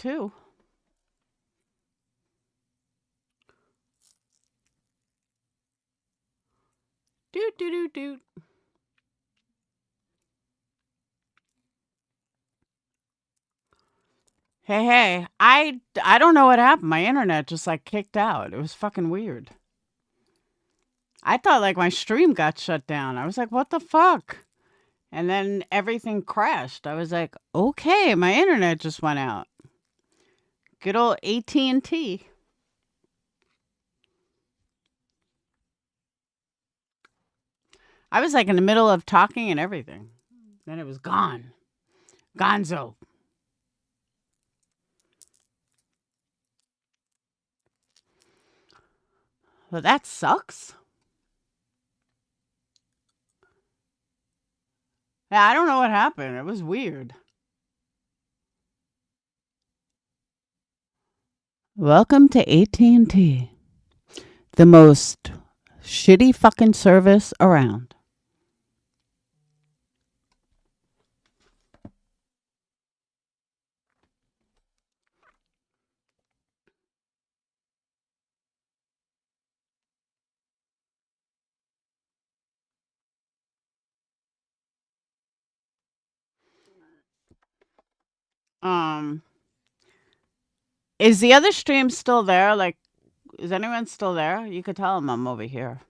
too. Doot, doot, doot, doot. Hey, hey, I don't know what happened. My internet just like kicked out. It was fucking weird. I thought like my stream got shut down. I was like, what the fuck? And then everything crashed. I was like, okay, my internet just went out. Good old AT&T. I was like in the middle of talking and everything. Then it was gone. Gonzo. Well, that sucks. Yeah, I don't know what happened. It was weird. Welcome to AT&T, the most shitty fucking service around. Um, is the other stream still there? Like, is anyone still there? You could tell them I'm over here.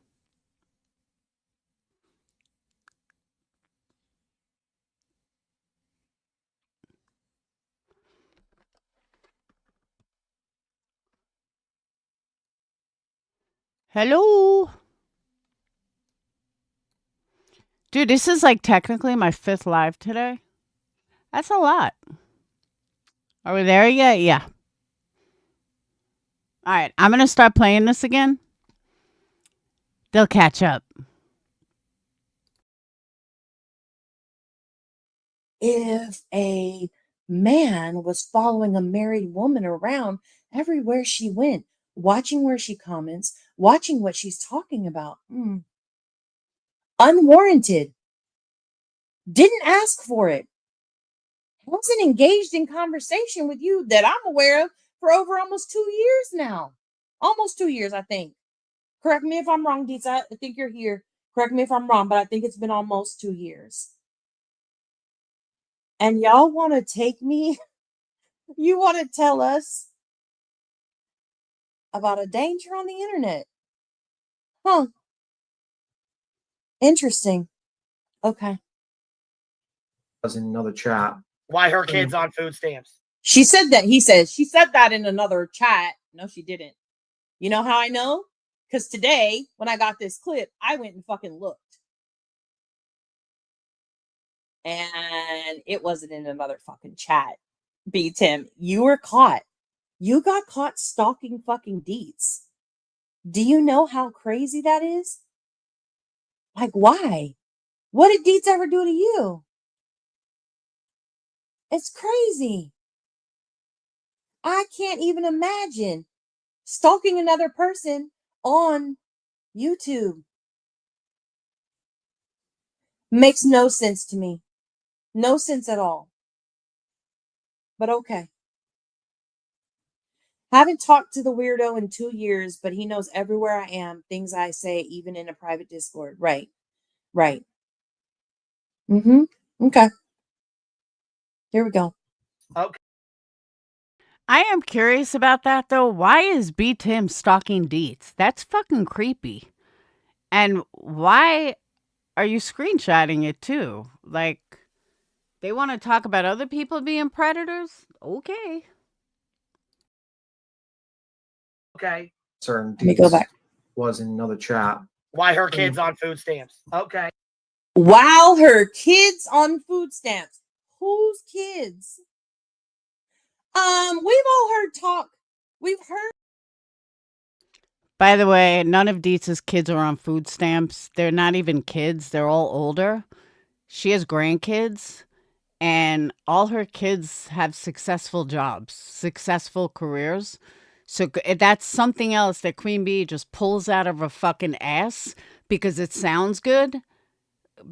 Hello? Dude, this is like technically my 5th live today. That's a lot. Are we there yet? Yeah. All right, I'm going to start playing this again. They'll catch up. If a man was following a married woman around everywhere she went, watching where she comments, watching what she's talking about, unwarranted, didn't ask for it, wasn't engaged in conversation with you that I'm aware of for over almost 2 years now. Almost 2 years, I think. Correct me if I'm wrong, Deets. I think you're here. Correct me if I'm wrong, but I think it's been almost 2 years. And y'all want to take me? You want to tell us about a danger on the internet? Huh. Interesting. Okay. Was in another chat. Why her kids on food stamps? She said that. He says she said that in another chat. No, she didn't. You know how I know? Because today, when I got this clip, I went and fucking looked. And it wasn't in another fucking chat. B. Tim, you were caught. You got caught stalking fucking Deets. Do you know how crazy that is? Like, why? What did Deets ever do to you? It's crazy. I can't even imagine stalking another person on YouTube. Makes no sense to me. No sense at all. But okay. Haven't talked to the weirdo in 2 years, but he knows everywhere I am, things I say, even in a private Discord. Right. Right. Okay. Here we go. Okay. I am curious about that though. Why is B. Tim stalking Deets? That's fucking creepy. And why are you screenshotting it too? Like, they want to talk about other people being predators? Okay. Okay. Certain Let me go back. Was in another chat. Why her kids on food stamps? Okay. While her kids on food stamps. Whose kids? We've all heard talk. We've heard. By the way, none of Deets' kids are on food stamps. They're not even kids. They're all older. She has grandkids, and all her kids have successful jobs, successful careers. So that's something else that Queen Bee just pulls out of her fucking ass because it sounds good.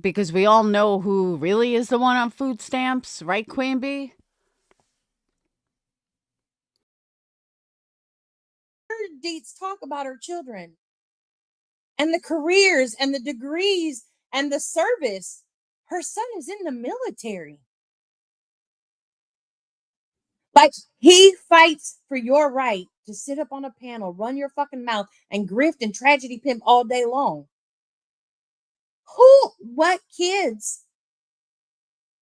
Because we all know who really is the one on food stamps, right, Queen Bee? Deets talk about her children and the careers and the degrees and the service. Her son is in the military. Like, he fights for your right to sit up on a panel, run your fucking mouth, and grift and tragedy pimp all day long. What kids?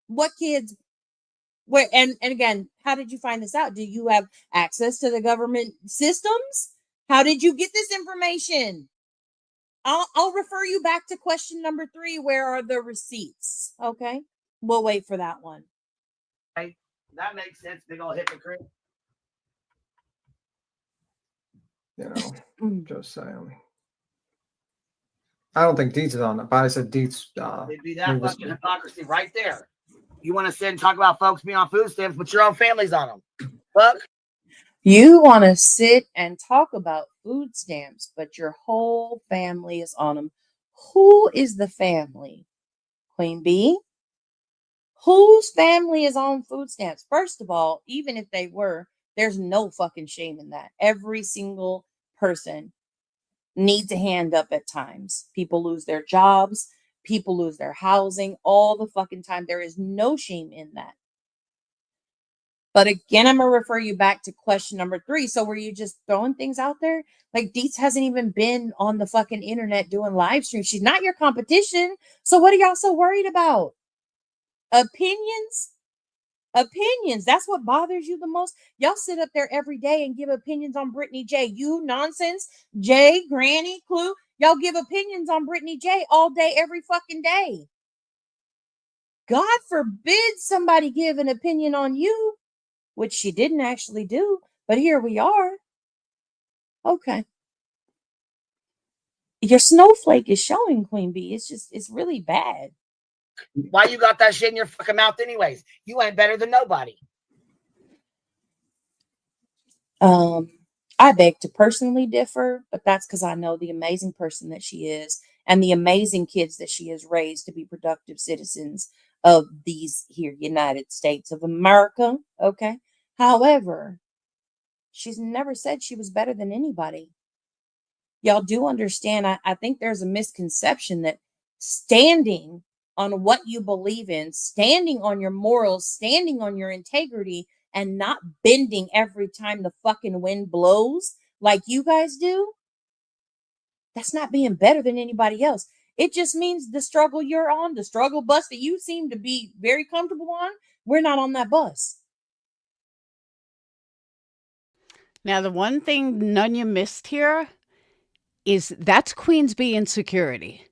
Where and again, how did you find this out? Do you have access to the government systems? How did you get this information? I'll refer you back to question number 3. Where are the receipts? Okay, we'll wait for that one. Okay. That makes sense. Big old hypocrite. You know, just saying. I don't think Deets is on that, but I said Deets. It'd be that fucking hypocrisy right there. You want to sit and talk about folks being on food stamps, but your own family's on them. Fuck. You want to sit and talk about food stamps, but your whole family is on them. Who is the family? Queen Bee? Whose family is on food stamps? First of all, even if they were, there's no fucking shame in that. Every single person needs a hand up at times. People lose their jobs. People lose their housing all the fucking time. There is no shame in that. But again, I'm going to refer you back to question number 3. So were you just throwing things out there? Like, Deets hasn't even been on the fucking internet doing live streams. She's not your competition. So what are y'all so worried about? Opinions? Opinions. That's what bothers you the most. Y'all sit up there every day and give opinions on Brittany J. You nonsense. Jay, Granny, Clue. Y'all give opinions on Brittany J all day, every fucking day. God forbid somebody give an opinion on you, which she didn't actually do, but here we are. Okay. Your snowflake is showing, Queen Bee. It's really bad. Why you got that shit in your fucking mouth anyways? You ain't better than nobody. I beg to personally differ, but that's because I know the amazing person that she is and the amazing kids that she has raised to be productive citizens of these here United States of America. Okay. However, she's never said she was better than anybody. Y'all do understand. I think there's a misconception that standing on what you believe in, standing on your morals, standing on your integrity, and not bending every time the fucking wind blows like you guys do, that's not being better than anybody else. It just means the struggle you're on, the struggle bus that you seem to be very comfortable on, we're not on that bus. Now, the one thing Nunya missed here is that's Queen's Bee insecurity.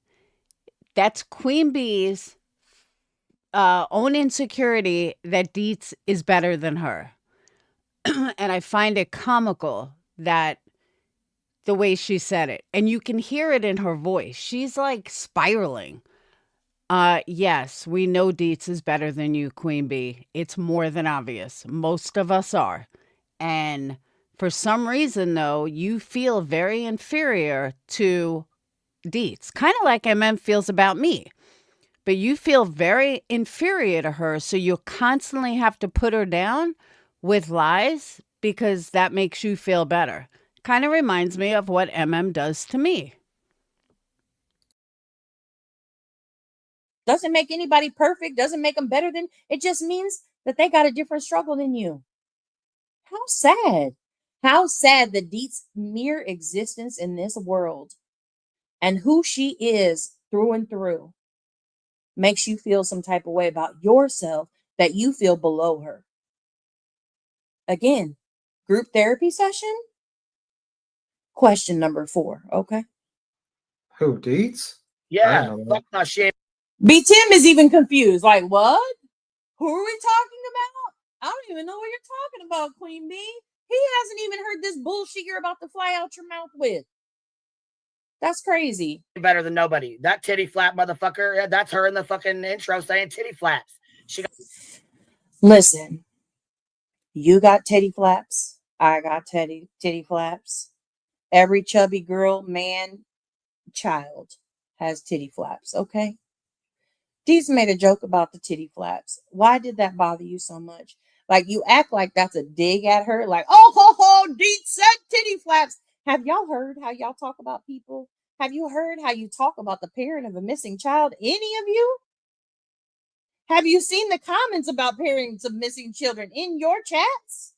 That's Queen Bee's own insecurity that Deets is better than her. And I find it comical that the way she said it. And you can hear it in her voice. She's like spiraling. Yes, we know Deets is better than you, Queen Bee. It's more than obvious. Most of us are. And for some reason, though, you feel very inferior to Deets. Kind of like MM feels about me. But you feel very inferior to her, so you constantly have to put her down with lies because that makes you feel better. Kind of reminds me of what MM does to me. Doesn't make anybody perfect, doesn't make them better than, it just means that they got a different struggle than you. How sad. How sad that Deets' mere existence in this world and who she is through and through makes you feel some type of way about yourself, that you feel below her. Again, group therapy session? Question number 4, okay? Who, Deets? Yeah, fuck my shit. B. Tim is even confused. Like, what? Who are we talking about? I don't even know what you're talking about, Queen Bee. He hasn't even heard this bullshit you're about to fly out your mouth with. That's crazy. Better than nobody. That titty flap motherfucker, that's her in the fucking intro saying titty flaps. Listen, you got titty flaps. I got titty flaps. Every chubby girl, man, child has titty flaps, okay? Deets made a joke about the titty flaps. Why did that bother you so much? Like, you act like that's a dig at her. Like, oh, ho, ho, Deets said titty flaps. Have y'all heard how y'all talk about people? Have you heard how you talk about the parent of a missing child? Any of you? Have you seen the comments about parents of missing children in your chats?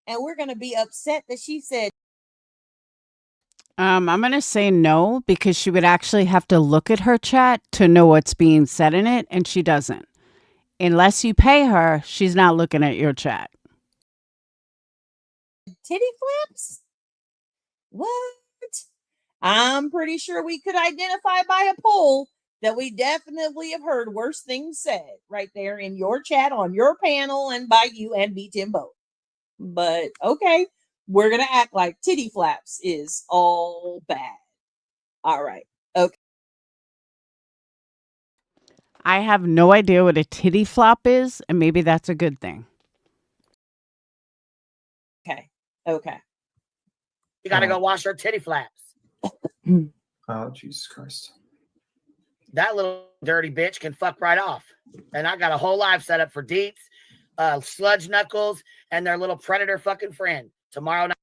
And we're going to be upset that she said, I'm going to say no, because she would actually have to look at her chat to know what's being said in it, and she doesn't. Unless you pay her, she's not looking at your chat. titty flaps? What? I'm pretty sure we could identify by a poll that we definitely have heard worse things said right there in your chat, on your panel, and by you and B Tim both. But okay, we're going to act like titty flaps is all bad. All right. Okay. I have no idea what a titty flop is, and maybe that's a good thing. Okay. You got to go wash her titty flaps. Oh, Jesus Christ. That little dirty bitch can fuck right off. And I got a whole live set up for Deets, Sludge Knuckles, and their little predator fucking friend tomorrow night.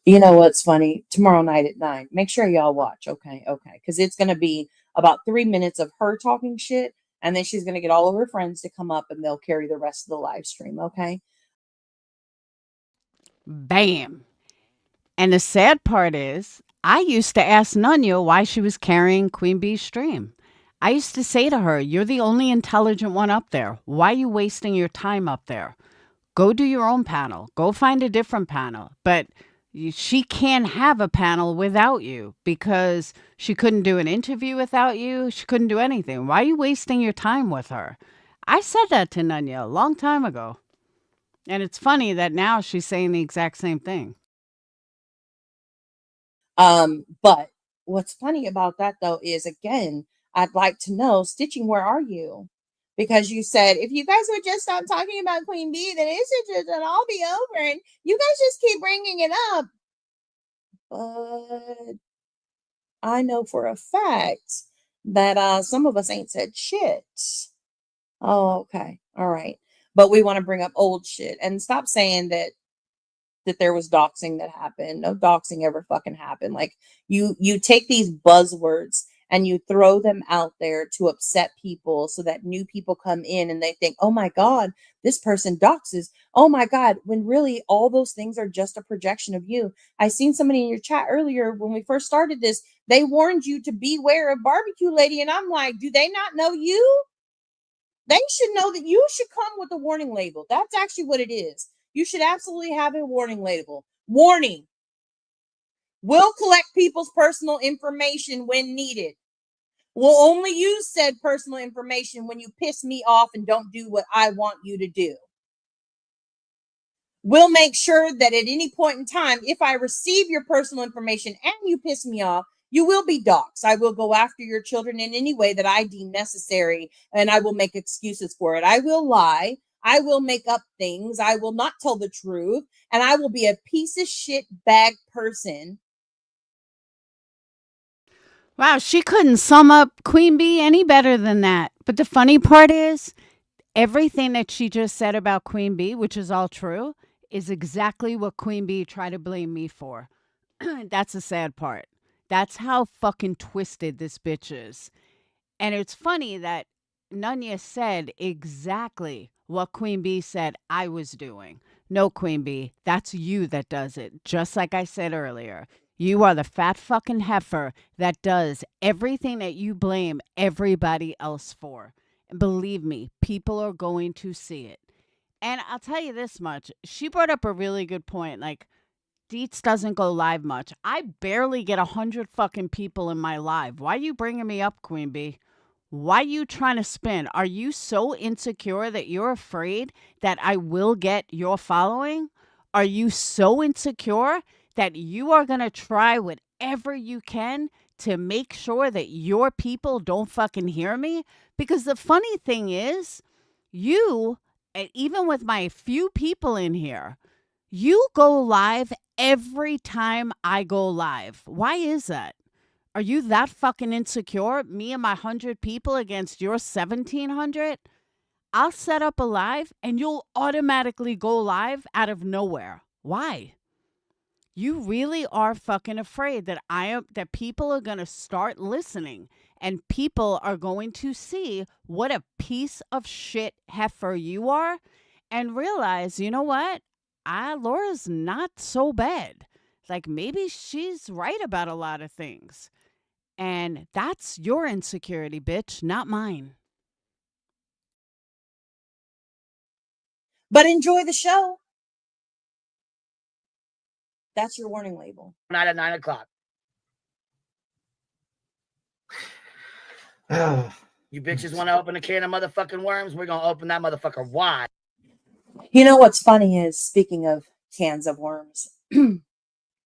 You know what's funny? Tomorrow night at 9. Make sure y'all watch. Okay. Because it's going to be about 3 minutes of her talking shit. And then she's going to get all of her friends to come up and they'll carry the rest of the live stream. Okay. Bam. And the sad part is, I used to ask Nunya why she was carrying Queen Bee's stream. I used to say to her, you're the only intelligent one up there. Why are you wasting your time up there? Go do your own panel. Go find a different panel. But she can't have a panel without you, because she couldn't do an interview without you. She couldn't do anything. Why are you wasting your time with her? I said that to Nunya a long time ago. And it's funny that now she's saying the exact same thing. But what's funny about that though is, again, I'd like to know, Stitching, where are you? Because you said, if you guys would just stop talking about Queen Bee, then it'll all be over, and you guys just keep bringing it up. But I know for a fact that some of us ain't said shit. Oh, okay. All right. But we want to bring up old shit and stop saying that there was doxing that happened. No doxing ever fucking happened. Like, you take these buzzwords and you throw them out there to upset people so that new people come in and they think, oh my God, this person doxes. Oh my God, when really all those things are just a projection of you. I seen somebody in your chat earlier when we first started this, they warned you to beware of barbecue lady. And I'm like, do they not know you? They should know that you should come with a warning label. That's actually what it is. You should absolutely have a warning label. Warning. We'll collect people's personal information when needed. We'll only use said personal information when you piss me off and don't do what I want you to do. We'll make sure that at any point in time, if I receive your personal information and you piss me off, you will be doxxed. I will go after your children in any way that I deem necessary, and I will make excuses for it. I will lie. I will make up things. I will not tell the truth, and I will be a piece of shit bag person. Wow, she couldn't sum up Queen Bee any better than that. But the funny part is, everything that she just said about Queen Bee, which is all true, is exactly what Queen Bee tried to blame me for. That's the sad part. That's how fucking twisted this bitch is. And it's funny that Nunya said exactly what Queen Bee said I was doing. No, Queen Bee, that's you that does it. Just like I said earlier. You are the fat fucking heifer that does everything that you blame everybody else for. And believe me, people are going to see it. And I'll tell you this much. She brought up a really good point. Like, Deets doesn't go live much. I barely get 100 fucking people in my live. Why are you bringing me up, Queen Bee? Why are you trying to spin? Are you so insecure that you're afraid that I will get your following? Are you so insecure that you are going to try whatever you can to make sure that your people don't fucking hear me? Because the funny thing is, you, even with my few people in here, you go live every time I go live. Why is that? Are you that fucking insecure? Me and my 100 people against your 1,700? I'll set up a live and you'll automatically go live out of nowhere. Why? You really are fucking afraid that that people are going to start listening and people are going to see what a piece of shit heifer you are and realize, you know what? Laura's not so bad. Like maybe she's right about a lot of things. And that's your insecurity, bitch, not mine. But enjoy the show. That's your warning label. Night at 9 o'clock. You bitches want to open a can of motherfucking worms? We're going to open that motherfucker wide. You know what's funny is, speaking of cans of worms,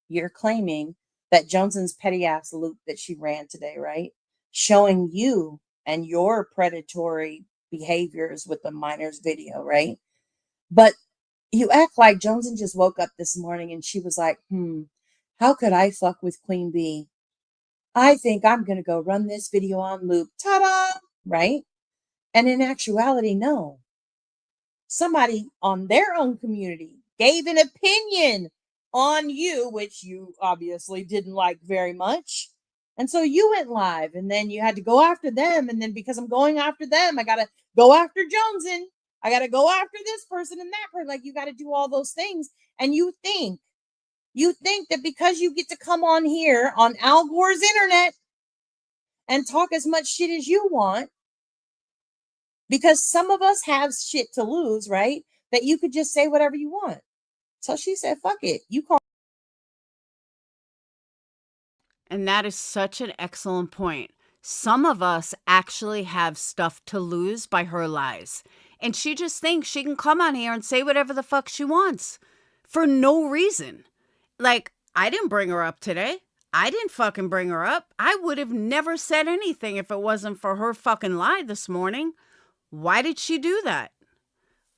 you're claiming that Joneson's petty ass loop that she ran today, right? Showing you and your predatory behaviors with the minors video, right? But you act like Joneson just woke up this morning and she was like, how could I fuck with Queen Bee? I think I'm going to go run this video on loop. Ta-da! Right? And in actuality, no. Somebody on their own community gave an opinion on you, which you obviously didn't like very much. And so you went live and then you had to go after them. And then because I'm going after them, I got to go after Joneson. I got to go after this person and that person. Like, you got to do all those things. And you think that because you get to come on here on Al Gore's internet and talk as much shit as you want, because some of us have shit to lose, right? That you could just say whatever you want. So she said, fuck it. You call. And that is such an excellent point. Some of us actually have stuff to lose by her lies. And she just thinks she can come on here and say whatever the fuck she wants for no reason. Like, I didn't bring her up today. I didn't fucking bring her up. I would have never said anything if it wasn't for her fucking lie this morning. Why did she do that?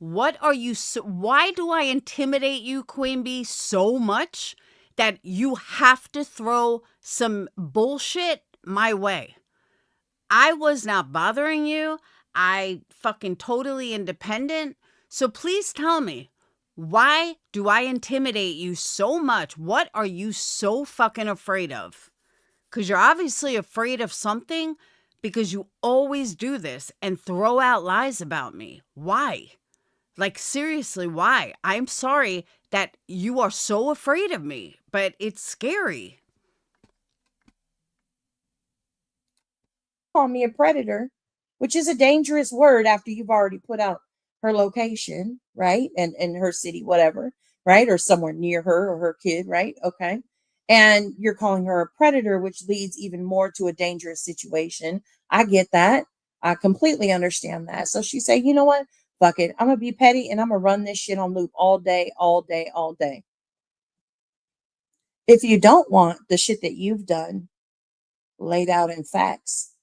What are you why do I intimidate you, Queen Bee, so much that you have to throw some bullshit my way? I was not bothering you. I fucking totally independent. So please tell me, why do I intimidate you so much? What are you so fucking afraid of? Because you're obviously afraid of something, because you always do this and throw out lies about me. Why? Like, seriously, why? I'm sorry that you are so afraid of me, but it's scary. Call me a predator, which is a dangerous word after you've already put out her location, right? And her city, whatever, right? Or somewhere near her or her kid, right? Okay. And you're calling her a predator, which leads even more to a dangerous situation. I get that. I completely understand that. So she said, you know what? Fuck it. I'm going to be petty and I'm going to run this shit on loop all day, all day, all day. If you don't want the shit that you've done laid out in facts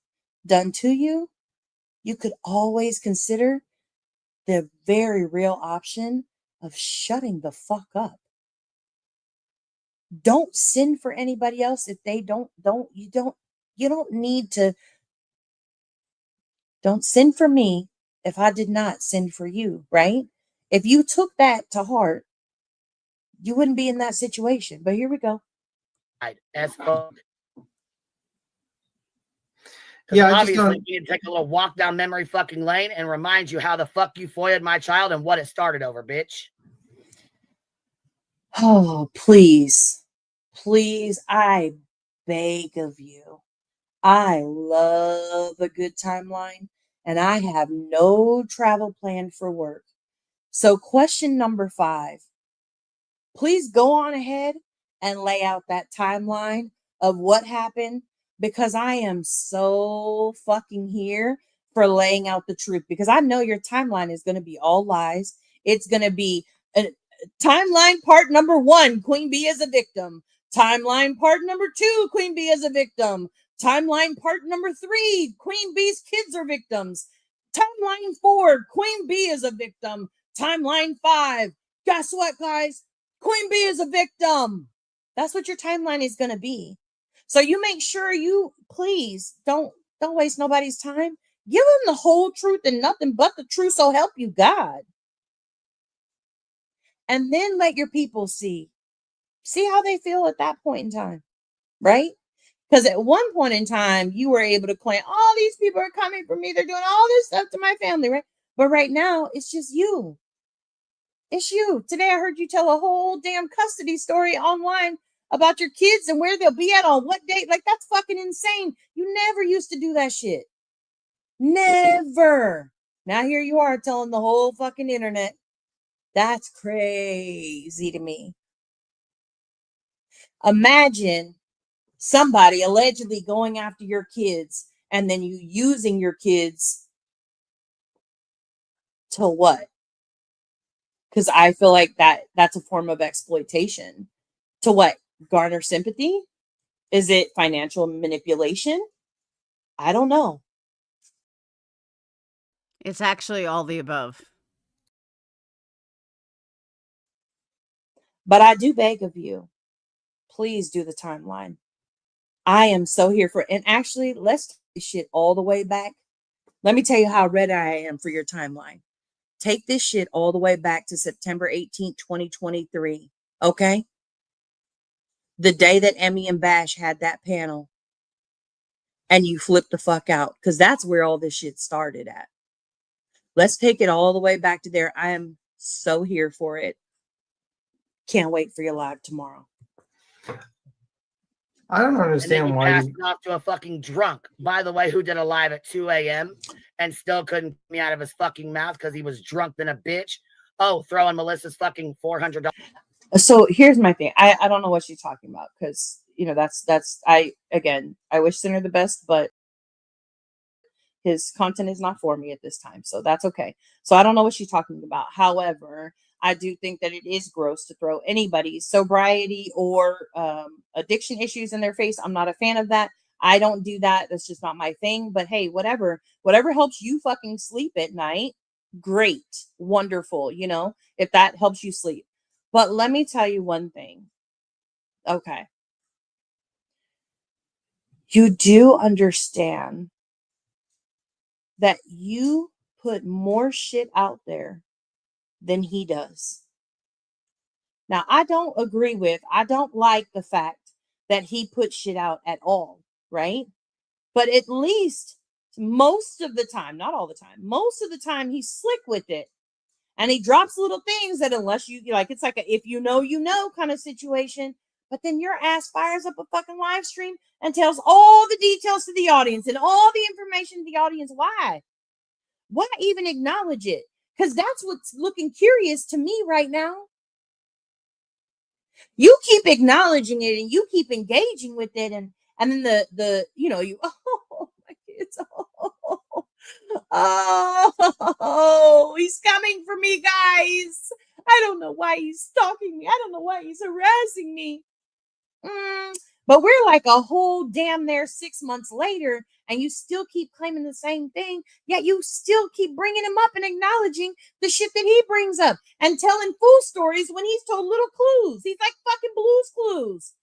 done to you, you could always consider the very real option of shutting the fuck up. Don't send for anybody else if they don't need to. Don't send for me if I did not send for you, right? If you took that to heart, you wouldn't be in that situation. But here we go. As fuck. Yeah, obviously we need to take a little walk down memory fucking lane and remind you how the fuck you foiled my child and what it started over, bitch. Oh, please, I beg of you. I love a good timeline, and I have no travel planned for work. So question number 5, please go on ahead and lay out that timeline of what happened, because I am so fucking here for laying out the truth, because I know your timeline is going to be all lies. It's going to be timeline part number 1, Queen Bee is a victim. Timeline part number 2, Queen Bee is a victim. Timeline part number 3, Queen Bee's kids are victims. Timeline 4, Queen Bee is a victim. Timeline 5, guess what, guys? Queen Bee is a victim. That's what your timeline is going to be. So you make sure you, please, don't waste nobody's time. Give them the whole truth and nothing but the truth, so help you God. And then let your people see See how they feel at that point in time, right? Because at one point in time, you were able to claim, all these people are coming for me. They're doing all this stuff to my family, right? But right now, it's just you. It's you. Today, I heard you tell a whole damn custody story online about your kids and where they'll be at on what date. Like, that's fucking insane. You never used to do that shit. Never. Now here you are telling the whole fucking internet. That's crazy to me. Imagine somebody allegedly going after your kids and then you using your kids to what? Because I feel like that's a form of exploitation. To what? Garner sympathy? Is it financial manipulation? I don't know. It's actually all the above. But I do beg of you, please do the timeline. I am so here for it. And actually, let's take this shit all the way back. Let me tell you how ready I am for your timeline. Take this shit all the way back to September 18th, 2023. Okay? The day that Emmy and Bash had that panel. And you flipped the fuck out. Because that's where all this shit started at. Let's take it all the way back to there. I am so here for it. Can't wait for your live tomorrow. I don't understand why passed it off to a fucking drunk, by the way, who did a live at 2 a.m. and still couldn't get me out of his fucking mouth because he was drunk than a bitch. Oh, throwing Melissa's fucking $400. So here's my thing. I don't know what she's talking about because, you know, that's I wish Sinner the best, but his content is not for me at this time. So that's okay. So I don't know what she's talking about. However, I do think that it is gross to throw anybody's sobriety or addiction issues in their face. I'm not a fan of that. I don't do that. That's just not my thing. But hey, whatever helps you fucking sleep at night, great, wonderful, you know, if that helps you sleep. But let me tell you one thing. Okay. You do understand that you put more shit out there than he does. Now, I don't like the fact that he puts shit out at all, right? But at least most of the time, not all the time, most of the time he's slick with it. And he drops little things that unless you like, it's like a if you know kind of situation. But then your ass fires up a fucking live stream and tells all the details to the audience and all the information to the audience. Why? Why even acknowledge it? Because that's what's looking curious to me right now. You keep acknowledging it and you keep engaging with it, and then the you know, you oh my kids, oh he's coming for me, guys. I don't know why he's stalking me. I don't know why he's harassing me. But we're like a whole damn near 6 months later, and you still keep claiming the same thing, yet you still keep bringing him up and acknowledging the shit that he brings up and telling fool stories when he's told little clues. He's like fucking Blue's Clues.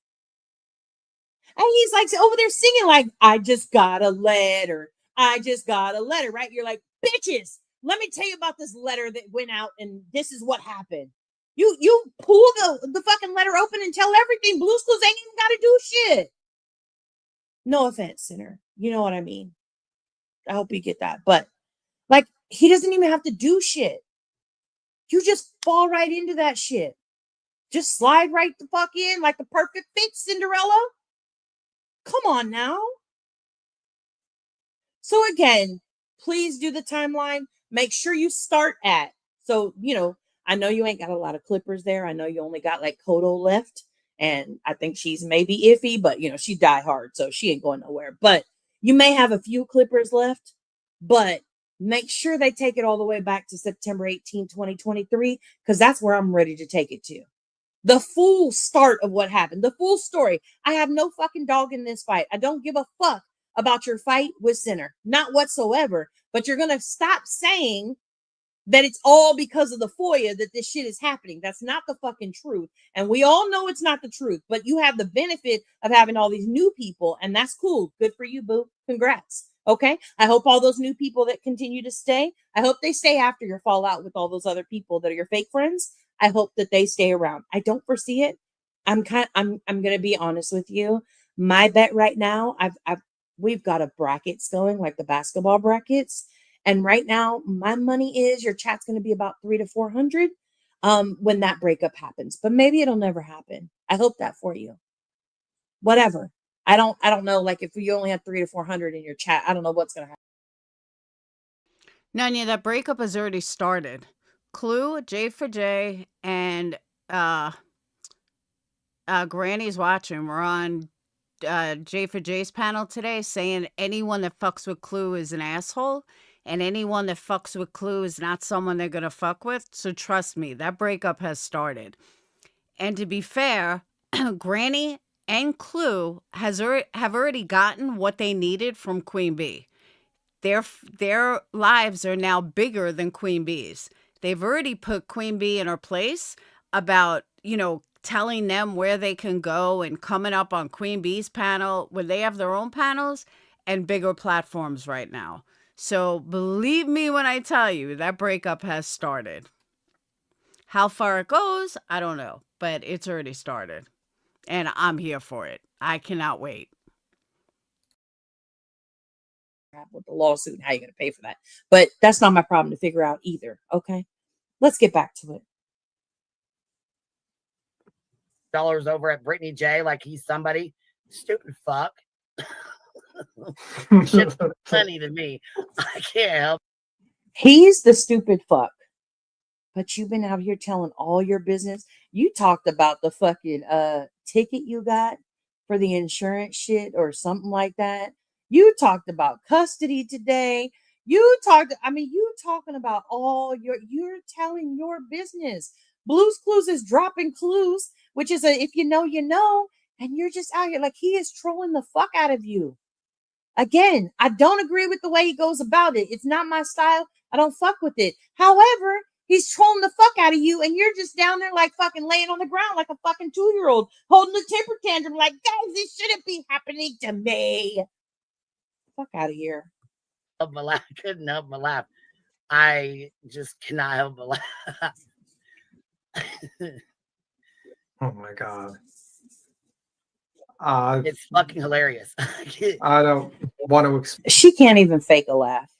And he's like over there singing like, I just got a letter. I just got a letter, right? You're like, bitches, let me tell you about this letter that went out and this is what happened. You pull the fucking letter open and tell everything. Blue's Clues ain't even got to do shit. No offense, Sinner. You know what I mean? I hope you get that. But like, he doesn't even have to do shit. You just fall right into that shit. Just slide right the fuck in like the perfect fit, Cinderella. Come on now. So again, please do the timeline. Make sure you start at. So, you know, I know you ain't got a lot of clippers there. I know you only got like Kodo left. And I think she's maybe iffy, but you know, she die hard, so she ain't going nowhere. But you may have a few clippers left, but make sure they take it all the way back to September 18, 2023, because that's where I'm ready to take it to. The full start of what happened, the full story. I have no fucking dog in this fight. I don't give a fuck about your fight with Sinner, not whatsoever. But you're going to stop saying that it's all because of the FOIA that this shit is happening. That's not the fucking truth. And we all know it's not the truth, but you have the benefit of having all these new people, and that's cool. Good for you, boo. Congrats. Okay. I hope all those new people that continue to stay, I hope they stay after your fallout with all those other people that are your fake friends. I hope that they stay around. I don't foresee it, I'm gonna be honest with you. My bet right now, we've got a brackets going, like the basketball brackets. And right now, my money is your chat's gonna be about 300 to 400 when that breakup happens. But maybe it'll never happen. I hope that for you. Whatever. I don't know. Like if you only have 300 to 400 in your chat, I don't know what's gonna happen. Nanya, that breakup has already started. Clue, J for J, and uh Granny's watching. We're on J for J's panel today saying anyone that fucks with Clue is an asshole, and anyone that fucks with Clue is not someone they're gonna fuck with. So trust me, that breakup has started. And to be fair, Granny and Clue have already gotten what they needed from Queen Bee. Their lives are now bigger than Queen Bee's. They've already put Queen Bee in her place about, telling them where they can go and coming up on Queen Bee's panel when they have their own panels and bigger platforms right now. So believe me when I tell you that breakup has started. How far it goes, I don't know, but it's already started. And I'm here for it. I cannot wait. With the lawsuit and how you're gonna pay for that. But that's not my problem to figure out either. Okay. Let's get back to it. Dollars over at Brittany J like he's somebody. Stupid fuck. Shit's funny to me. I can't help. He's the stupid fuck. But you've been out here telling all your business. You talked about the fucking ticket you got for the insurance shit or something like that. You talked about custody today. You talking about you're telling your business. Blues Clues is dropping clues, which is if you know, you know, and you're just out here like he is trolling the fuck out of you. Again, I don't agree with the way he goes about it. It's not my style. I don't fuck with it. However, he's trolling the fuck out of you, and you're just down there like fucking laying on the ground like a fucking 2-year-old holding a temper tantrum like, guys, this shouldn't be happening to me. Fuck out of here. I couldn't help my laugh. I just cannot help but laugh. Oh my god. It's fucking hilarious. I don't want to explain. She can't even fake a laugh.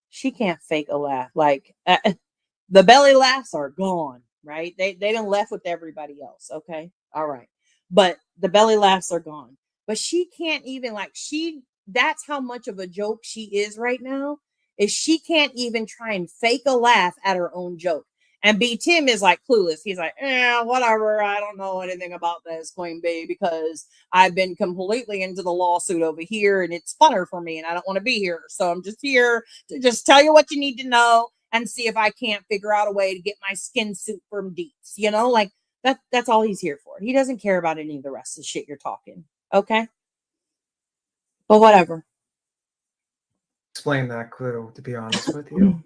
She can't fake a laugh. Like the belly laughs are gone, right? They done left with everybody else. Okay. All right. But the belly laughs are gone. But she can't even that's how much of a joke she is right now, is she can't even try and fake a laugh at her own joke. And B Tim is like clueless. He's like, whatever. I don't know anything about this Queen Bee because I've been completely into the lawsuit over here and it's funner for me and I don't want to be here. So I'm just here to just tell you what you need to know and see if I can't figure out a way to get my skin suit from DEETS. Like that's all he's here for. He doesn't care about any of the rest of the shit you're talking. Okay. But whatever. Explain that clue, to be honest with you.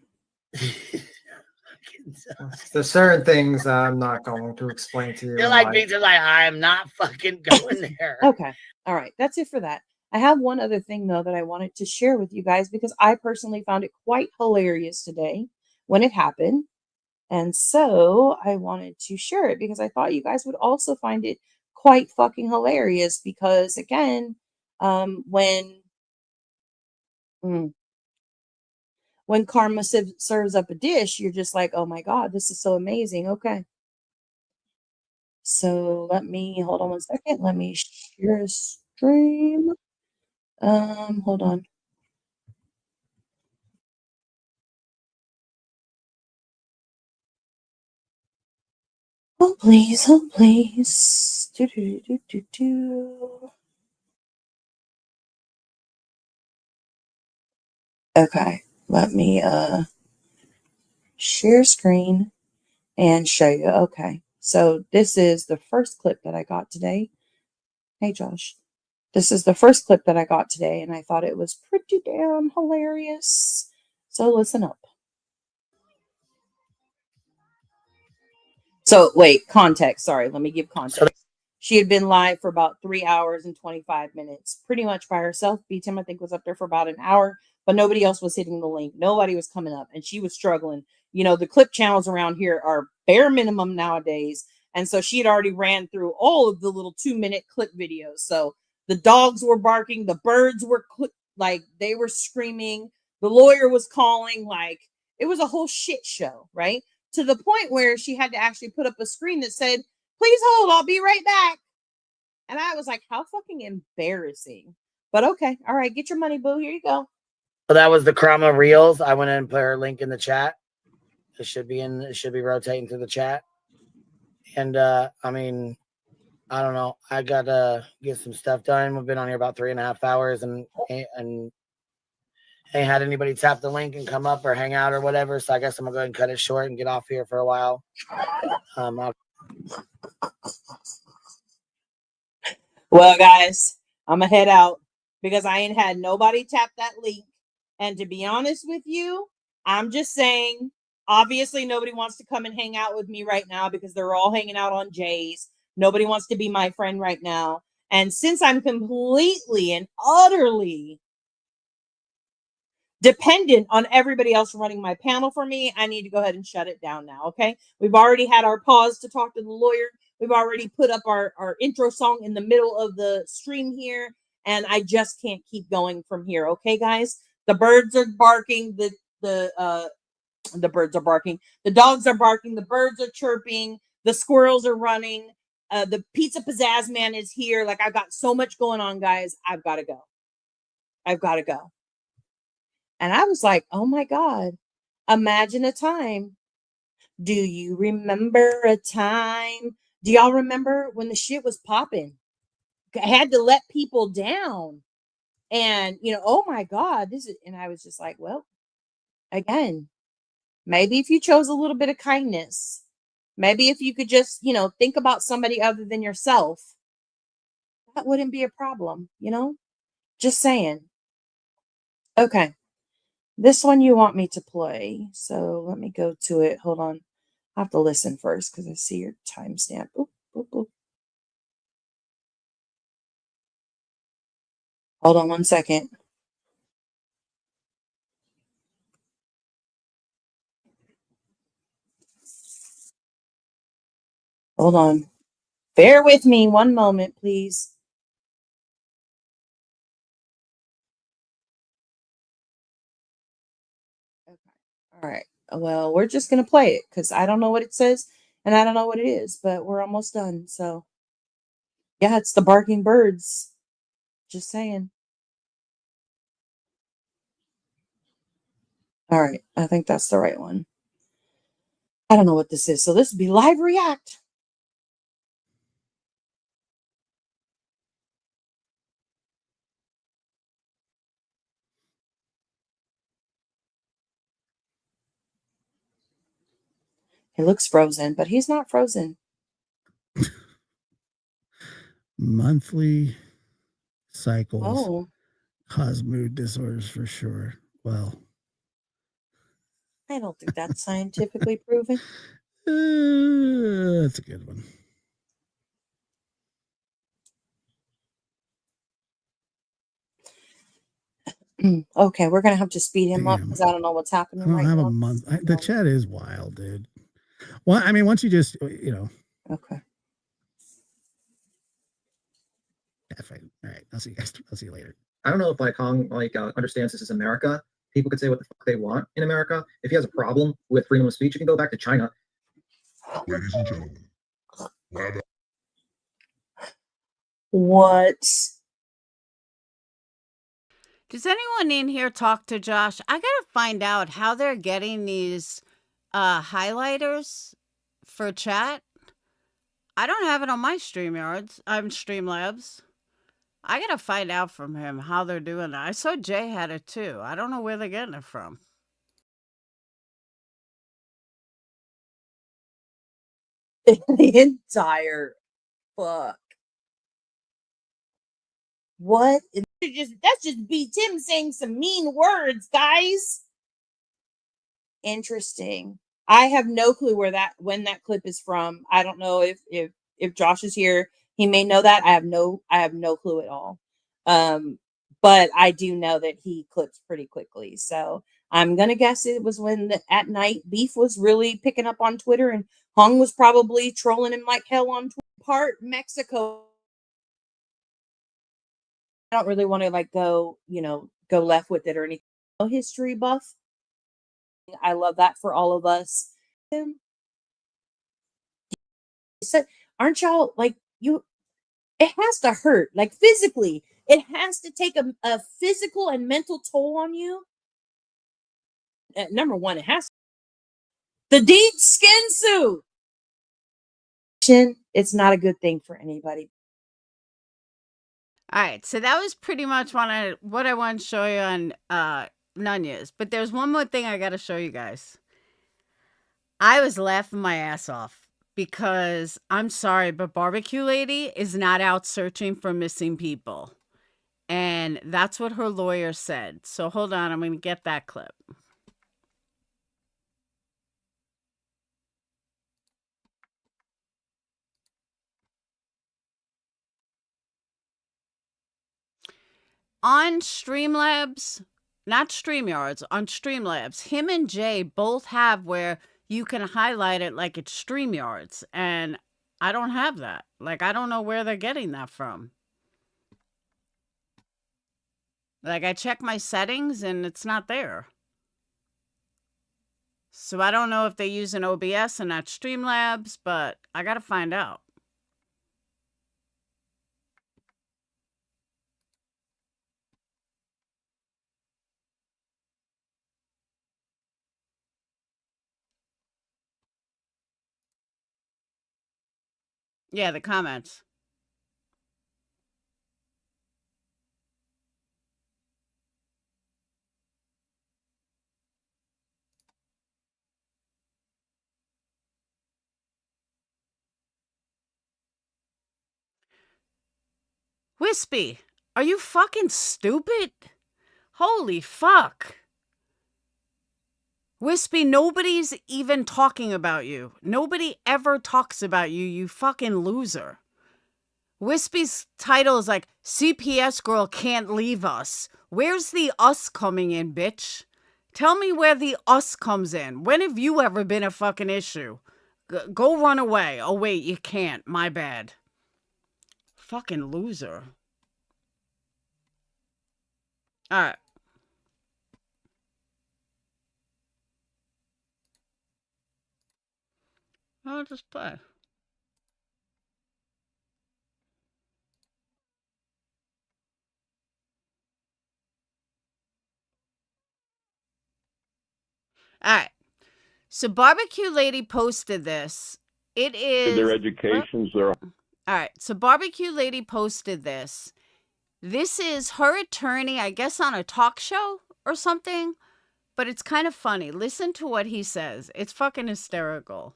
There's certain things I'm not going to explain to you. You're like me, just like I am not fucking going there. Okay. All right. That's it for that. I have one other thing though that I wanted to share with you guys because I personally found it quite hilarious today when it happened. And so I wanted to share it because I thought you guys would also find it quite fucking hilarious because again, when karma serves up a dish, you're just like, oh my God, this is so amazing. Okay. So let me hold on one second. Let me share a stream. Hold on. Oh please, oh please. Okay, let me share screen and show you. Okay, so this is the first clip that I got today. Hey Josh. This is the first clip that I got today, and I thought it was pretty damn hilarious. So listen up. So wait, context. Sorry, let me give context. She had been live for about 3 hours and 25 minutes, pretty much by herself. B-Tim, I think, was up there for about an hour, but nobody else was hitting the link. Nobody was coming up, and she was struggling. The clip channels around here are bare minimum nowadays, And so she had already ran through all of the little 2-minute clip videos. So the dogs were barking, the birds were like they were screaming, the lawyer was calling, like it was a whole shit show, right? To the point where she had to actually put up a screen that said, "Please hold, I'll be right back." And I was like, how fucking embarrassing. But okay, all right, get your money, boo. Here you go. So that was the Krama Reels. I went in and put her link in the chat. It should be rotating through the chat. And I mean, I don't know. I gotta get some stuff done. We've been on here about 3.5 hours and ain't had anybody tap the link and come up or hang out or whatever. So I guess I'm gonna go ahead and cut it short and get off here for a while. Well, guys, I'm gonna head out because I ain't had nobody tap that link. And to be honest with you, I'm just saying, obviously nobody wants to come and hang out with me right now because they're all hanging out on Jay's. Nobody wants to be my friend right now. And since I'm completely and utterly dependent on everybody else running my panel for me, I need to go ahead and shut it down now. Okay. We've already had our pause to talk to the lawyer. We've already put up our intro song in the middle of the stream here. And I just can't keep going from here. Okay, guys, the birds are barking. The birds are barking. The dogs are barking. The birds are chirping. The squirrels are running. The pizza pizzazz man is here. Like, I've got so much going on, guys. I've got to go. I've got to go. And I was like, oh my God, imagine a time. Do you remember a time? Do y'all remember when the shit was popping? I had to let people down. And, oh my God, and I was just like, well, again, maybe if you chose a little bit of kindness, maybe if you could just, think about somebody other than yourself, that wouldn't be a problem, Just saying. Okay. This one you want me to play. So let me go to it. Hold on. I have to listen first because I see your timestamp. Hold on 1 second. Hold on. Bear with me 1 moment, please. Okay. All right. Well, we're just going to play it because I don't know what it says and I don't know what it is, but we're almost done. So, yeah, it's the barking birds. Just saying. All right. I think that's the right one. I don't know what this is. So this would be live react. He looks frozen, but he's not frozen. Monthly cycles Oh, cause mood disorders for sure. Well, I don't think that's scientifically proven. that's a good one. Okay, we're gonna have to speed him up Damn. because I don't know what's happening I don't right have now. a month. The chat is wild, dude. Well, I mean, once you just, Okay. All right. I'll see you guys. I'll see you later. I don't know if Kong understands this is America. People could say what the fuck they want in America. If he has a problem with freedom of speech, you can go back to China. Ladies and gentlemen, What? Does anyone in here talk to Josh? I gotta find out how they're getting these highlighters for chat. I don't have it on my Streamlabs. I gotta find out from him how they're doing that. I saw Jay had it too. I don't know where they're getting it from. The entire fuck. What? That's just B Tim saying some mean words, guys. Interesting. I have no clue when that clip is from. I don't know if Josh is here. He may know that. I have no clue at all. But I do know that he clips pretty quickly. So I'm gonna guess it was when at night beef was really picking up on Twitter and Hong was probably trolling him like hell on Twitter. Part Mexico. I don't really want to like go, go left with it or anything. No history buff. I love that for all of us. So, aren't y'all like you? It has to hurt, like physically. It has to take a physical and mental toll on you. Number one, it has the DEETS skin suit. It's not a good thing for anybody. All right, so that was pretty much what I wanted to show you on Nunez. But there's one more thing I got to show you guys. I was laughing my ass off because I'm sorry, but Barbecue Lady is not out searching for missing people. And that's what her lawyer said. So hold on, I'm going to get that clip. On Streamlabs, not StreamYards, on Streamlabs, him and Jay both have where you can highlight it like it's StreamYards. And I don't have that. Like, I don't know where they're getting that from. Like, I check my settings and it's not there. So I don't know if they use an OBS and not Streamlabs, but I got to find out. Yeah, the comments. Wispy, are you fucking stupid? Holy fuck. Wispy, nobody's even talking about you. Nobody ever talks about you, you fucking loser. Wispy's title is like, CPS girl can't leave us. Where's the us coming in, bitch? Tell me where the us comes in. When have you ever been a fucking issue? Go run away. Oh, wait, you can't. My bad. Fucking loser. All right. I'll just play. All right. So Barbecue Lady posted this. It is their educations. All right. So Barbecue Lady posted this. This is her attorney, I guess, on a talk show or something. But it's kind of funny. Listen to what he says. It's fucking hysterical.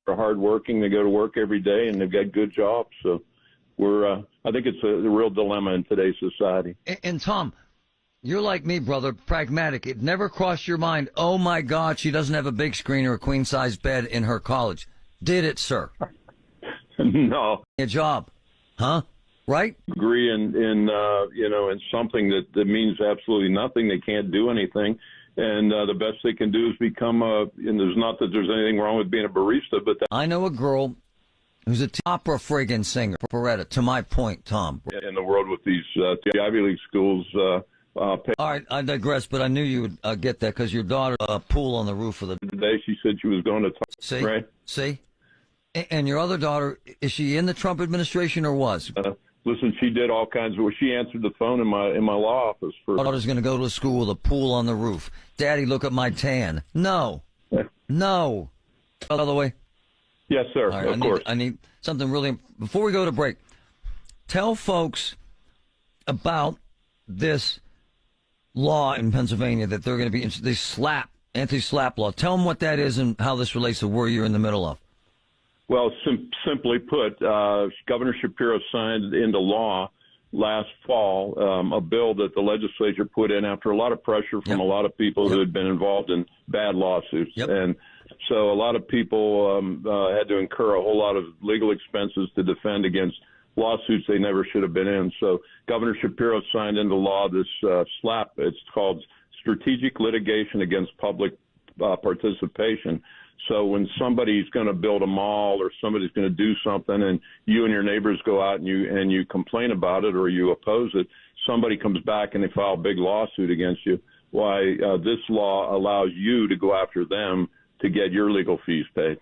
They're hardworking. They go to work every day, and they've got good jobs. So I think it's a real dilemma in today's society. And Tom, you're like me, brother, pragmatic. It never crossed your mind, oh, my God, she doesn't have a big screen or a queen-size bed in her college. Did it, sir? No. A job, huh? Right? Agree in something that means absolutely nothing. They can't do anything. And the best they can do is become and there's not that there's anything wrong with being a barista, but I know a girl who's a opera friggin' singer, Beretta, to my point, Tom. in the world with these Ivy League schools. All right, I digress, but I knew you would get that because your daughter pool on the roof of the... Today she said she was going to See? right? See? And your other daughter, is she in the Trump administration or was? Listen, she did all kinds of. She answered the phone in my law office for. My daughter's going to go to a school with a pool on the roof. Daddy, look at my tan. No. No. By the way. Yes, sir. Right, of course. I need something really. Before we go to break, tell folks about this law in Pennsylvania that they're going to be the anti-slap law. Tell them what that is and how this relates to where you're in the middle of. Well, simply put, Governor Shapiro signed into law last fall a bill that the legislature put in after a lot of pressure from a lot of people who had been involved in bad lawsuits. And so a lot of people had to incur a whole lot of legal expenses to defend against lawsuits they never should have been in. So Governor Shapiro signed into law this SLAP. It's called strategic litigation against public participation. So when somebody's going to build a mall or somebody's going to do something, and you and your neighbors go out and you complain about it or you oppose it, somebody comes back and they file a big lawsuit against you. Why this law allows you to go after them to get your legal fees paid.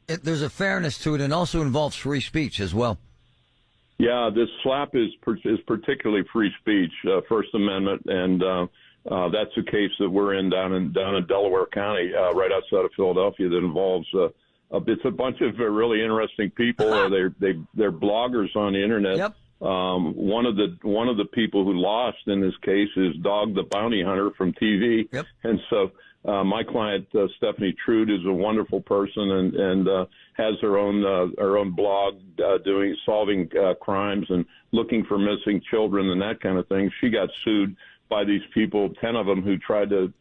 There's a fairness to it, and also involves free speech as well. Yeah, this slap is particularly free speech, First Amendment, and that's the case that we're in down in Delaware County, right outside of Philadelphia. That involves it's a bunch of really interesting people. They're bloggers on the internet. Yep. One of the people who lost in this case is Dog the Bounty Hunter from TV. Yep. And so my client Stephanie Trude is a wonderful person and has her own blog solving crimes and looking for missing children and that kind of thing. She got sued by these people, 10 of them, who tried to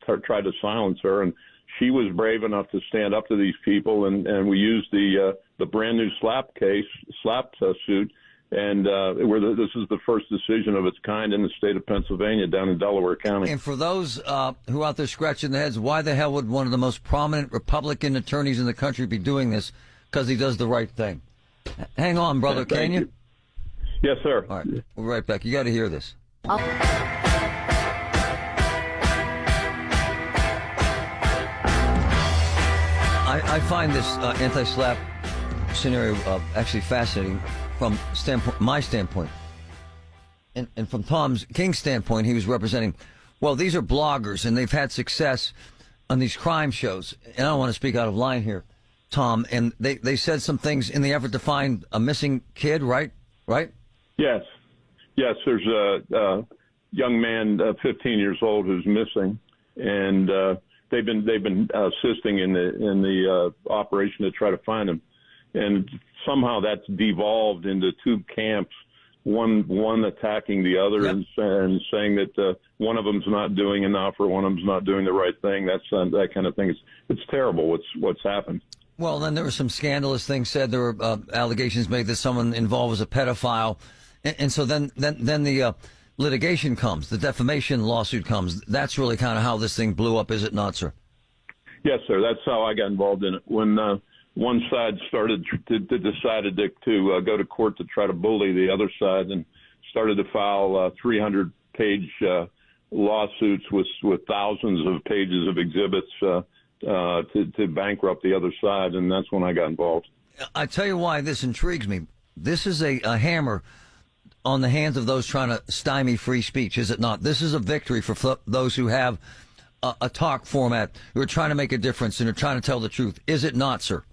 silence her, and she was brave enough to stand up to these people, and we used the brand new slap suit. And this is the first decision of its kind in the state of Pennsylvania down in Delaware County. And for those who are out there scratching their heads, why the hell would one of the most prominent Republican attorneys in the country be doing this? Because he does the right thing. Hang on, brother, can you? Yes, sir. All right, we'll be right back. You got to hear this. I find this anti-slap scenario actually fascinating from my standpoint. And from King's standpoint, he was representing, well, these are bloggers, and they've had success on these crime shows. And I don't want to speak out of line here, Tom. And they said some things in the effort to find a missing kid, right? Right? Yes. There's a young man, 15 years old, who's missing, and they've been assisting in the operation to try to find him. And somehow that's devolved into two camps, one attacking the other. Yep. and saying that one of them's not doing enough or one of them's not doing the right thing. That's that kind of thing. It's terrible what's happened. Well, then there were some scandalous things said. There were allegations made that someone involved was a pedophile. And so then the litigation comes, the defamation lawsuit comes. That's really kind of how this thing blew up, is it not, sir? Yes, sir. That's how I got involved in it. When one side decided to go to court to try to bully the other side and started to file 300-page lawsuits with thousands of pages of exhibits to bankrupt the other side, and that's when I got involved. I tell you why this intrigues me. This is a hammer on the hands of those trying to stymie free speech, is it not? This is a victory for those who have a talk format, who are trying to make a difference and are trying to tell the truth. Is it not, sir?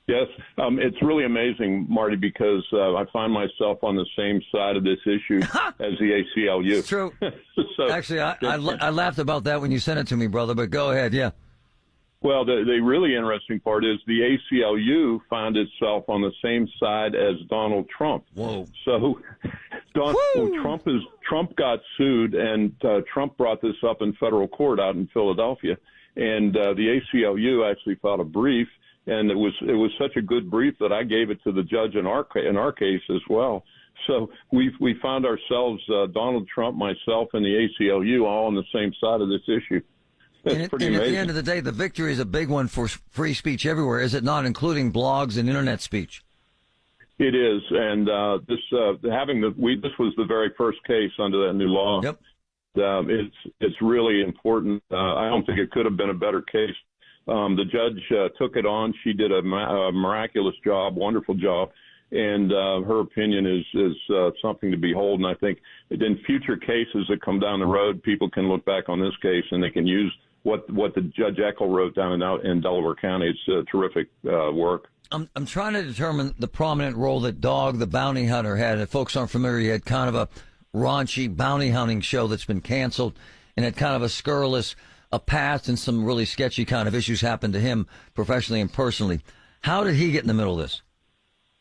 Yes. It's really amazing, Marty, because I find myself on the same side of this issue as the ACLU. It's true. So, actually, I laughed about that when you sent it to me, brother, but go ahead, yeah. Well, the really interesting part is the ACLU found itself on the same side as Donald Trump. Whoa! So, Trump got sued, and Trump brought this up in federal court out in Philadelphia, and the ACLU actually filed a brief, and it was such a good brief that I gave it to the judge in our case as well. So we found ourselves, Donald Trump, myself, and the ACLU all on the same side of this issue. And pretty amazing. At the end of the day, the victory is a big one for free speech everywhere, is it not, including blogs and internet speech? It is, and this was the very first case under that new law. Yep. It's really important. I don't think it could have been a better case. The judge took it on. She did a miraculous job, wonderful job, and her opinion is something to behold. And I think in future cases that come down the road, people can look back on this case and they can use what the Judge Eckel wrote down in Delaware County. It's terrific work. I'm trying to determine the prominent role that Dog the Bounty Hunter had. If folks aren't familiar, he had kind of a raunchy bounty hunting show that's been canceled and had kind of a scurrilous past, and some really sketchy kind of issues happened to him professionally and personally. How did he get in the middle of this?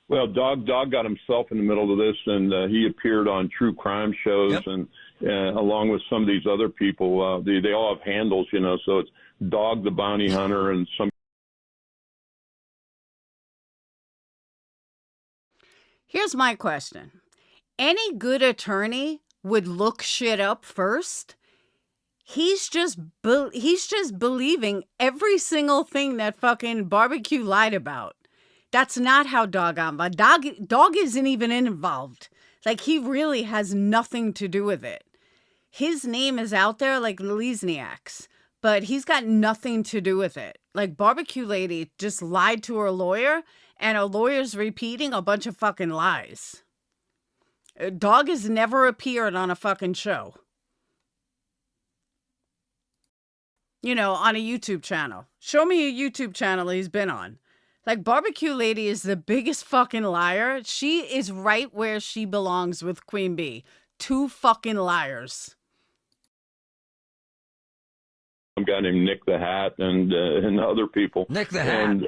Well, Dog got himself in the middle of this, and he appeared on true crime shows, yep. and along with some of these other people. They all have handles, so it's Dog the Bounty Hunter and some. Here's my question. Any good attorney would look shit up first. He's just believing every single thing that fucking Barbecue lied about. That's not how Dog got involved. Dog isn't even involved. Like, he really has nothing to do with it. His name is out there like Lesniak's, but he's got nothing to do with it. Like, Barbecue Lady just lied to her lawyer, and her lawyer's repeating a bunch of fucking lies. Dog has never appeared on a fucking show. You know, on a YouTube channel. Show me a YouTube channel he's been on. Like, Barbecue Lady is the biggest fucking liar. She is right where she belongs with Queen Bee. Two fucking liars. Some guy named Nick the Hat and other people. Nick the Hat. And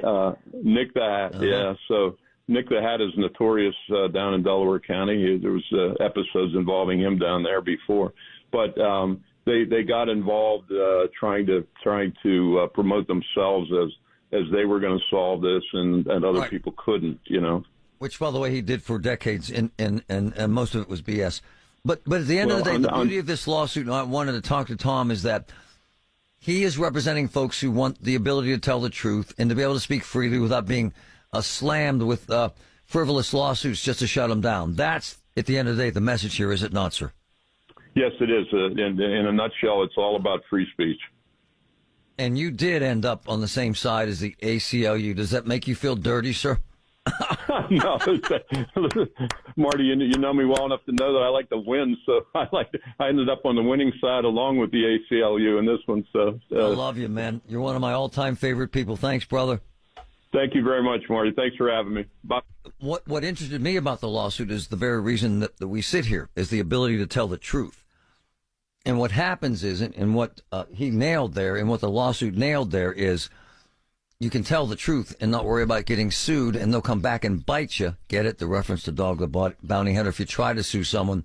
Nick the Hat, yeah. So Nick the Hat is notorious down in Delaware County. There was episodes involving him down there before, but they got involved trying to promote themselves as they were going to solve this, and other people couldn't, you know. Which, by the way, he did for decades, and most of it was BS. But at the end of the day, the beauty of this lawsuit, and I wanted to talk to Tom, is that he is representing folks who want the ability to tell the truth and to be able to speak freely without being slammed with frivolous lawsuits just to shut them down. That's, at the end of the day, the message here, is it not, sir? Yes, it is. In a nutshell, it's all about free speech. And you did end up on the same side as the ACLU. Does that make you feel dirty, sir? No, Marty, you know me well enough to know that I like to win, so I ended up on the winning side along with the ACLU in this one. So I love you, man. You're one of my all-time favorite people. Thanks, brother. Thank you very much, Marty. Thanks for having me. Bye. What interested me about the lawsuit is the very reason that we sit here, is the ability to tell the truth. And what happens is, and what he nailed there, and what the lawsuit nailed there, is you can tell the truth and not worry about getting sued, and they'll come back and bite you. Get it? The reference to Dog the Bounty Hunter, if you try to sue someone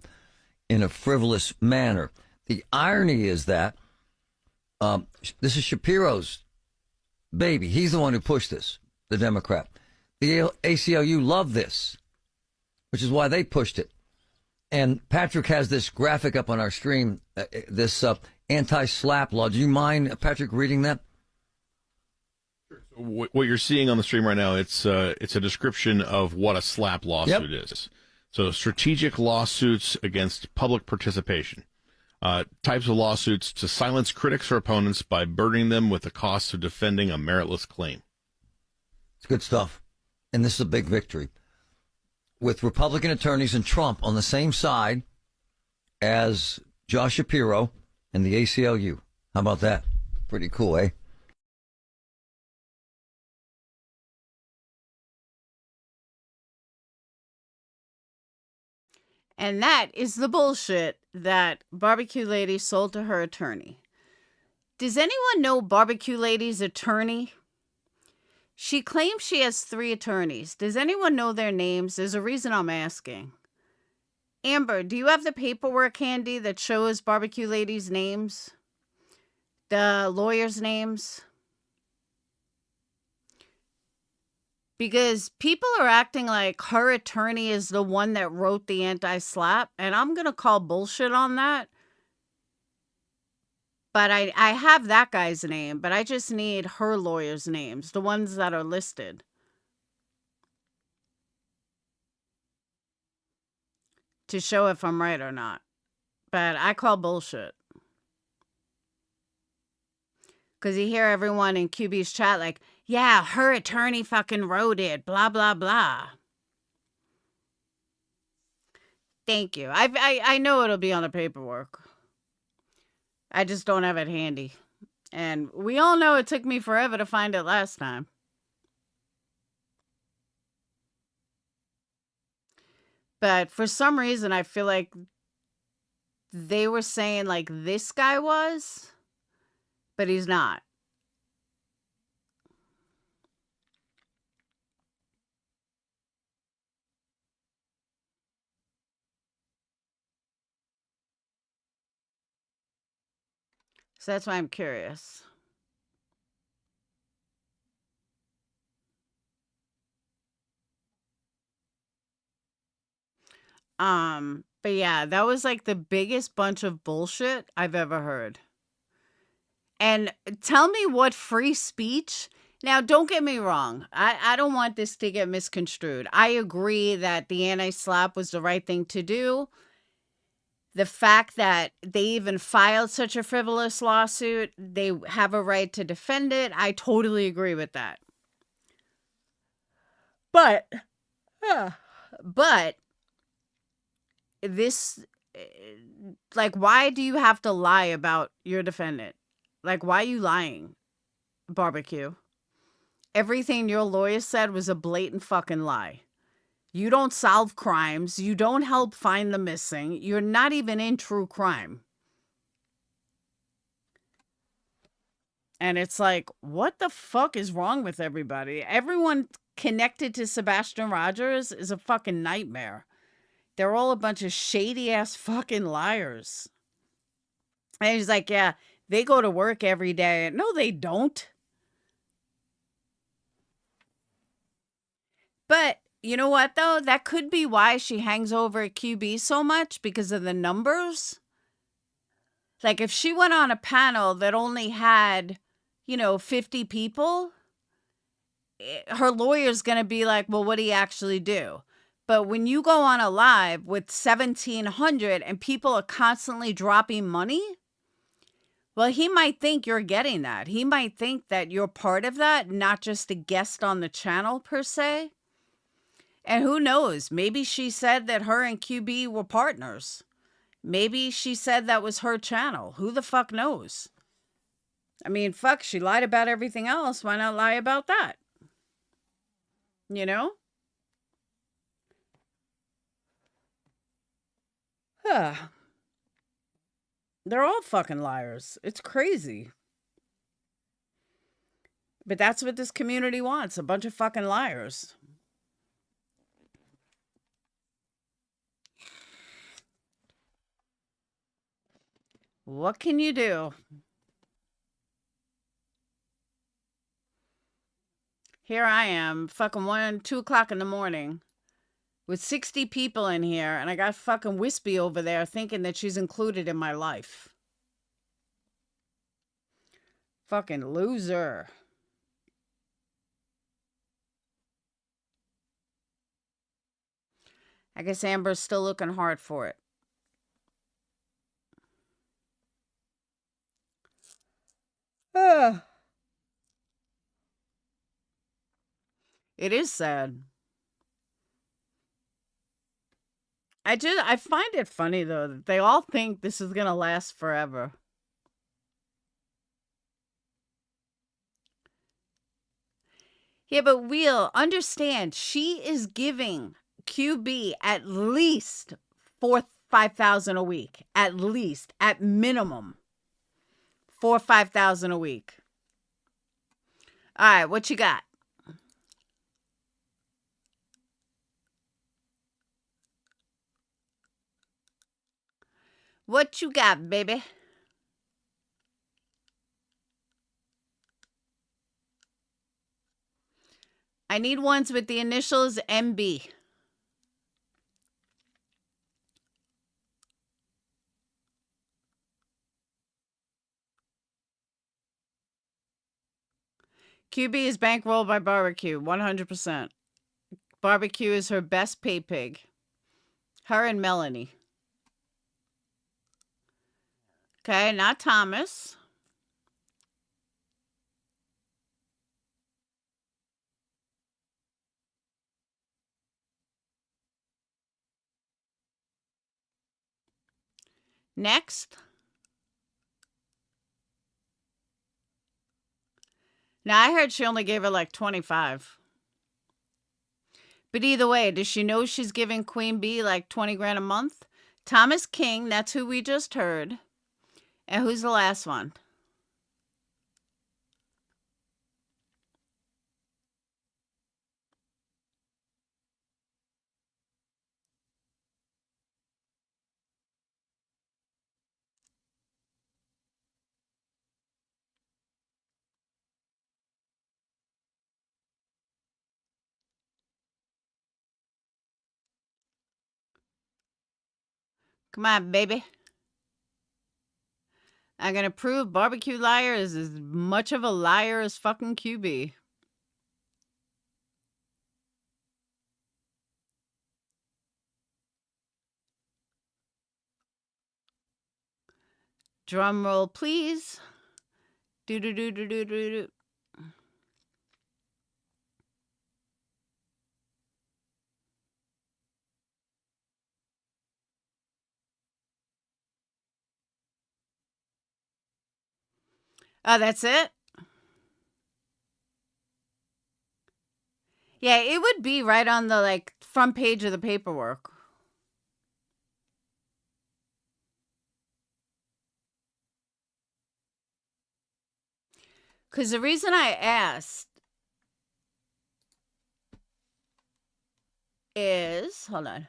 in a frivolous manner. The irony is that this is Shapiro's baby. He's the one who pushed this, the Democrat. The ACLU loved this, which is why they pushed it. And Patrick has this graphic up on our stream, this anti-slap law. Do you mind, Patrick, reading that? What you're seeing on the stream right now, it's a description of what a slap lawsuit is. So strategic lawsuits against public participation. Types of lawsuits to silence critics or opponents by burdening them with the cost of defending a meritless claim. It's good stuff. And this is a big victory. With Republican attorneys and Trump on the same side as Josh Shapiro and the ACLU. How about that? Pretty cool, eh? And that is the bullshit that Barbecue Lady sold to her attorney. Does anyone know Barbecue Lady's attorney? She claims she has 3 attorneys. Does anyone know their names? There's a reason I'm asking. Amber, do you have the paperwork handy that shows Barbecue Lady's names? The lawyers' names? Because people are acting like her attorney is the one that wrote the anti-slap, and I'm going to call bullshit on that. But I have that guy's name, but I just need her lawyers' names, the ones that are listed. To show if I'm right or not. But I call bullshit. Because you hear everyone in QB's chat like, yeah, her attorney fucking wrote it, blah, blah, blah. Thank you. I know it'll be on the paperwork. I just don't have it handy. And we all know it took me forever to find it last time. But for some reason, I feel like they were saying like this guy was, but he's not. So that's why I'm curious. But yeah, that was like the biggest bunch of bullshit I've ever heard. And tell me what free speech. Now, don't get me wrong. I don't want this to get misconstrued. I agree that the anti-slap was the right thing to do. The fact that they even filed such a frivolous lawsuit, they have a right to defend it. I totally agree with that. But, but this, like, why do you have to lie about your defendant? Like, why are you lying, Barbecue? Everything your lawyer said was a blatant fucking lie. You don't solve crimes. You don't help find the missing. You're not even in true crime. And it's like, what the fuck is wrong with everybody? Everyone connected to Sebastian Rogers is a fucking nightmare. They're all a bunch of shady ass fucking liars. And he's like, yeah, they go to work every day. No, they don't. But you know what, though? That could be why she hangs over at QB so much, because of the numbers. Like, if she went on a panel that only had, 50 people, her lawyer's going to be like, well, what do you actually do? But when you go on a live with 1,700 and people are constantly dropping money, well, he might think you're getting that. He might think that you're part of that, not just a guest on the channel per se. And who knows? Maybe she said that her and QB were partners. Maybe she said that was her channel. Who the fuck knows? I mean, fuck, she lied about everything else. Why not lie about that? You know? They're all fucking liars. It's crazy. But that's what this community wants. A bunch of fucking liars. What can you do? Here I am, fucking 1, 2 o'clock in the morning with 60 people in here, and I got fucking Wispy over there thinking that she's included in my life. Fucking loser. I guess Amber's still looking hard for it. It is sad. I find it funny, though, that they all think this is going to last forever. Yeah, but we'll understand she is giving QB at least 5,000 a week. At least, at minimum, 4,000 or 5,000 a week. All right, what you got? What you got, baby? I need ones with the initials MB. QB is bankrolled by Barbecue, 100%. Barbecue is her best pay pig. Her and Melanie. Okay, not Thomas. Next. Now, I heard she only gave her like 25. But either way, does she know she's giving Queen Bee like 20 grand a month? Thomas King, that's who we just heard. And who's the last one? Come on, baby. I'm going to prove barbecue liar is as much of a liar as fucking QB. Drum roll, please. Do do do do do do do. Oh, that's it? Yeah, it would be right on the like front page of the paperwork. Because the reason I asked is, hold on.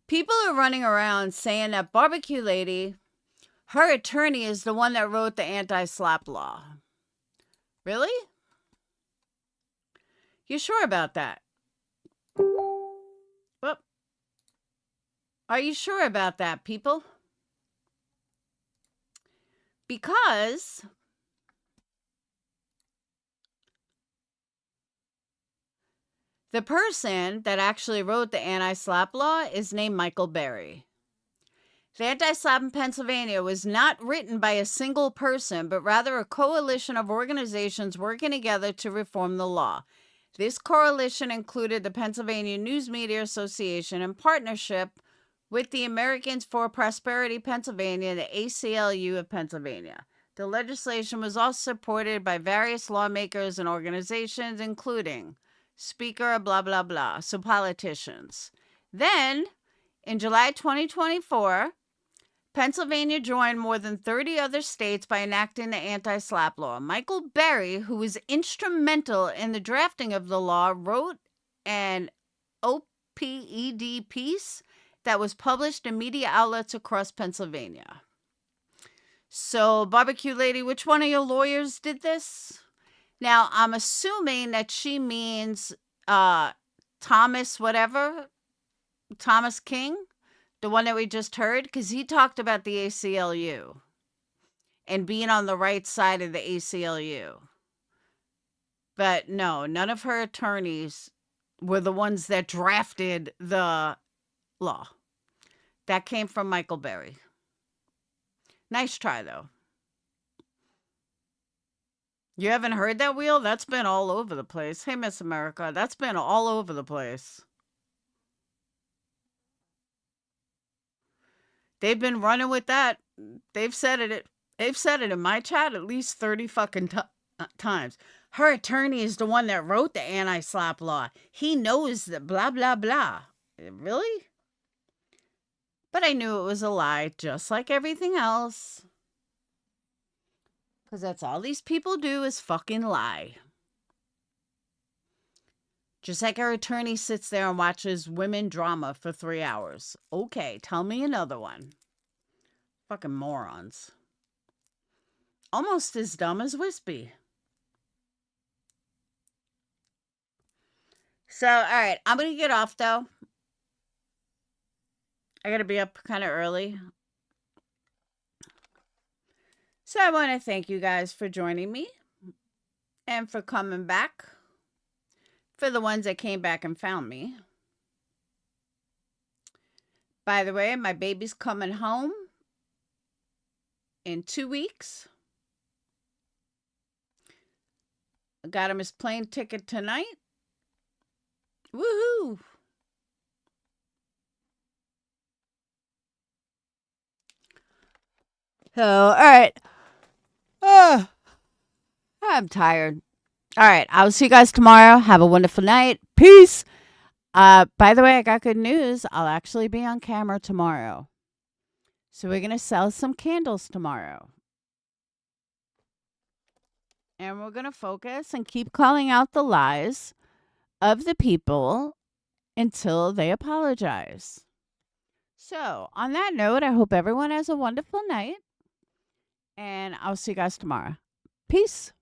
People are running around saying that barbecue lady, her attorney is the one that wrote the anti-slap law. Really? You sure about that? Well, are you sure about that, people? Because the person that actually wrote the anti-slap law is named Michael Berry. The anti-slap in Pennsylvania was not written by a single person, but rather a coalition of organizations working together to reform the law. This coalition included the Pennsylvania News Media Association in partnership with the Americans for Prosperity Pennsylvania and the ACLU of Pennsylvania. The legislation was also supported by various lawmakers and organizations, including Speaker, blah, blah, blah, so politicians. Then, in July 2024, Pennsylvania joined more than 30 other states by enacting the anti-slap law. Michael Berry, who was instrumental in the drafting of the law, wrote an OPED piece that was published in media outlets across Pennsylvania. So, barbecue lady, which one of your lawyers did this? Now, I'm assuming that she means Thomas whatever, Thomas King, the one that we just heard, because he talked about the ACLU and being on the right side of the ACLU. But no, none of her attorneys were the ones that drafted the law. That came from Michael Berry. Nice try, though. You haven't heard that, Wheel? That's been all over the place. Hey, Miss America, that's been all over the place. They've been running with that. They've said it. They've said it in my chat at least 30 fucking times. Her attorney is the one that wrote the anti-slap law. He knows that blah, blah, blah. Really? But I knew it was a lie, just like everything else. Because that's all these people do is fucking lie. Just like our attorney sits there and watches women drama for 3 hours. Okay, tell me another one. Fucking morons. Almost as dumb as Wispy. So, all right, I'm going to get off, though. I got to be up kind of early. So I want to thank you guys for joining me and for coming back. For the ones that came back and found me. By the way, my baby's coming home in 2 weeks. I got him his plane ticket tonight. Woohoo! So, all right. I'm tired. All right. I'll see you guys tomorrow. Have a wonderful night. Peace. By the way, I got good news. I'll actually be on camera tomorrow. So we're going to sell some candles tomorrow. And we're going to focus and keep calling out the lies of the people until they apologize. So, on that note, I hope everyone has a wonderful night. And I'll see you guys tomorrow. Peace.